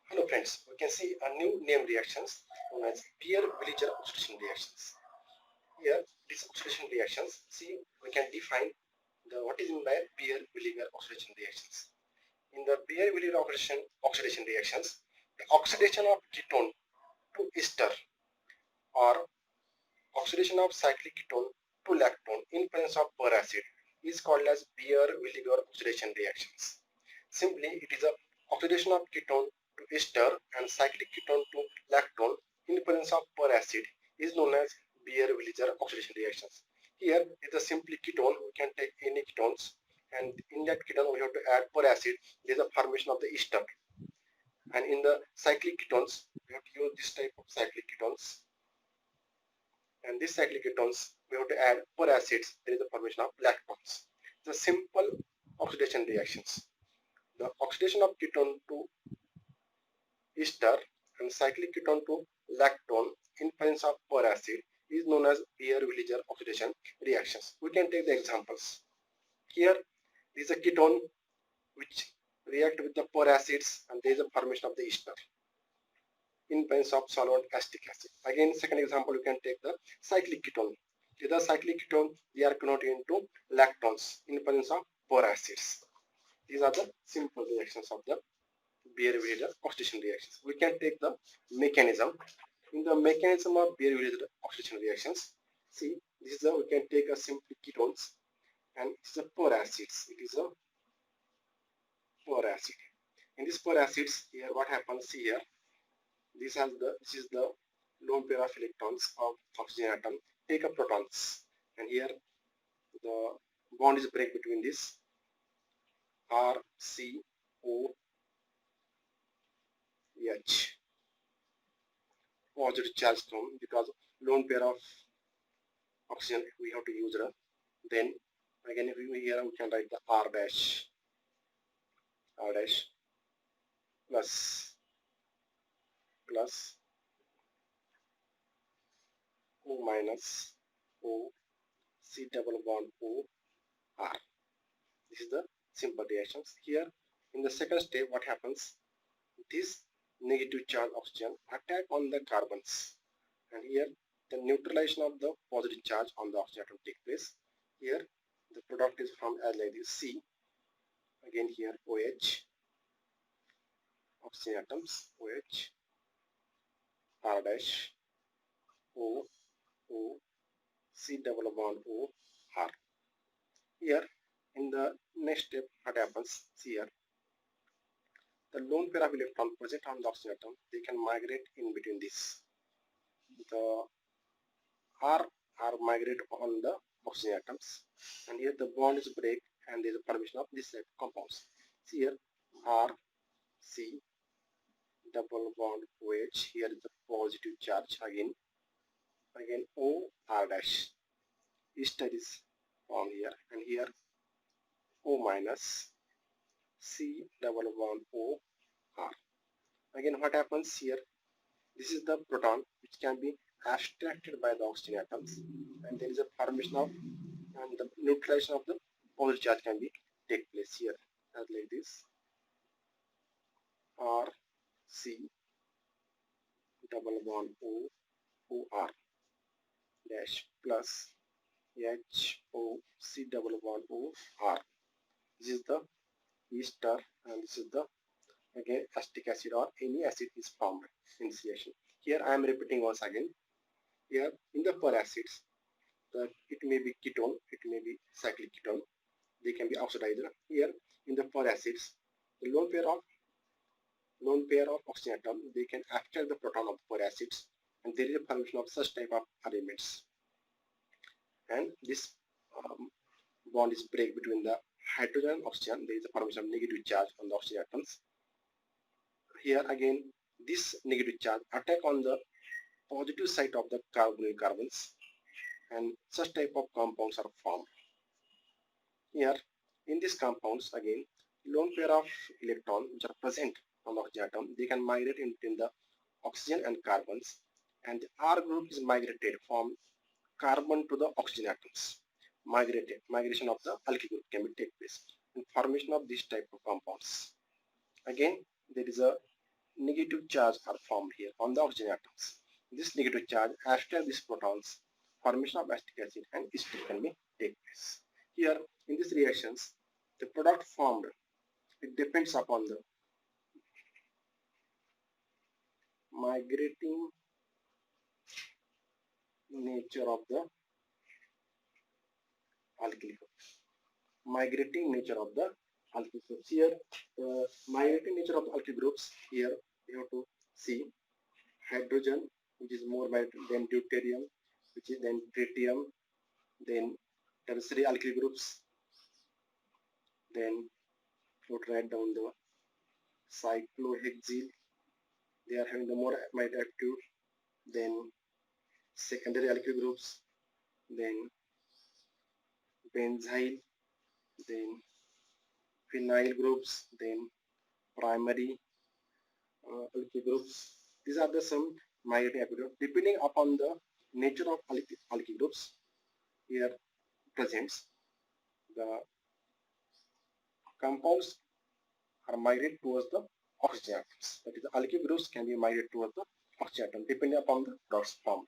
Hello friends, we can see a new name reactions known as Baeyer-villiger oxidation reactions. Here, these oxidation reactions, see, we can define the what is meant by Baeyer-villiger oxidation reactions. In the Baeyer-villiger oxidation reactions, the oxidation of ketone to ester or oxidation of cyclic ketone to lactone in presence of peracid is called as Baeyer-villiger oxidation reactions. Simply, it is a oxidation of ketone to ester and cyclic ketone to lactone in presence of peracid is known as Baeyer-villiger oxidation reactions. Here is a simply ketone. We can take any ketones, and in that ketone we have to add peracid. There is a formation of the ester. And in the cyclic ketones, we have to use this type of cyclic ketones. And these cyclic ketones, we have to add peracids. There is a formation of lactones. The simple oxidation reactions. The oxidation of ketone to ester and cyclic ketone to lactone in presence of peracid is known as Baeyer-villiger oxidation reactions. We can take the examples. Here is a ketone which react with the peracids and there is a formation of the ester in presence of solvent acetic acid. Again, second example, you can take the cyclic ketone. With the cyclic ketone, they are converted into lactones in presence of peracids. These are the simple reactions of the Baeyer-villiger oxidation reactions. We can take the mechanism. In the mechanism of Baeyer-villiger oxidation reactions, see, this is we can take a simple ketones and it is a peracids. It is a peracid. In this peracids, here what happens here? This is the lone pair of electrons of oxygen atom take up protons, and here the bond is break between this R C O H positive charge tone because lone pair of oxygen we have to use it. Then again, if we here we can write the R dash plus O minus O C double bond O R. This is the simple reactions. Here in the second step, what happens? This negative charge oxygen attack on the carbons, and here the neutralization of the positive charge on the oxygen atom take place. Here the product is formed as like this C. Again here OH, oxygen atoms OH, R dash O C double bond O R. Here in the next step, what happens? See here, the lone pair of electron present on the oxygen atom, they can migrate in between this. The R migrate on the oxygen atoms, and here the bond is break, and there is a formation of this type of compounds. See here, R C double bond OH. Here is the positive charge again O R dash. Ester is formed here, and here O minus C double bond O R. Again, what happens here? This is the proton which can be abstracted by the oxygen atoms, and there is a formation of and the neutralization of the positive charge can be take place here as like this R C double bond O R dash plus H O C double bond O R. This is the ester, and this is the again acetic acid or any acid is formed in this reaction. Here I am repeating once again. Here in the peracids, it may be ketone, it may be cyclic ketone. They can be oxidized. Here in the peracids, the lone pair of oxygen atom, they can abstract the proton of the peracids, and there is a formation of such type of elements. And this bond is break between the hydrogen and oxygen. There is a formation of negative charge on the oxygen atoms. Here again, this negative charge attack on the positive side of the carbonyl carbons, and such type of compounds are formed. Here in these compounds, again, lone pair of electrons which are present on the oxygen atom, they can migrate in between the oxygen and carbons, and the R group is migrated from carbon to the oxygen atoms. Migration of the alkyl group can be take place, and formation of this type of compounds. Again, there is a negative charge are formed here on the oxygen atoms. This negative charge after these protons, formation of acetic acid and ester can be take place. Here in these reactions, the product formed, it depends upon the migrating nature of the alkyl group. Migrating nature of the alkyl groups. Here, the migrating nature of the alkyl groups, here you have to see hydrogen, which is more migrating than deuterium, which is then tritium, then tertiary alkyl groups, then you write down the cyclohexyl, they are having the more migrating active, then secondary alkyl groups, then benzyl, then phenyl groups, then primary alkyl groups. These are the some migrating alkyl groups. Depending upon the nature of alkyl groups, here presents the compounds are migrated towards the oxygen atoms. That is, the alkyl groups can be migrated towards the oxygen atom depending upon the products formed.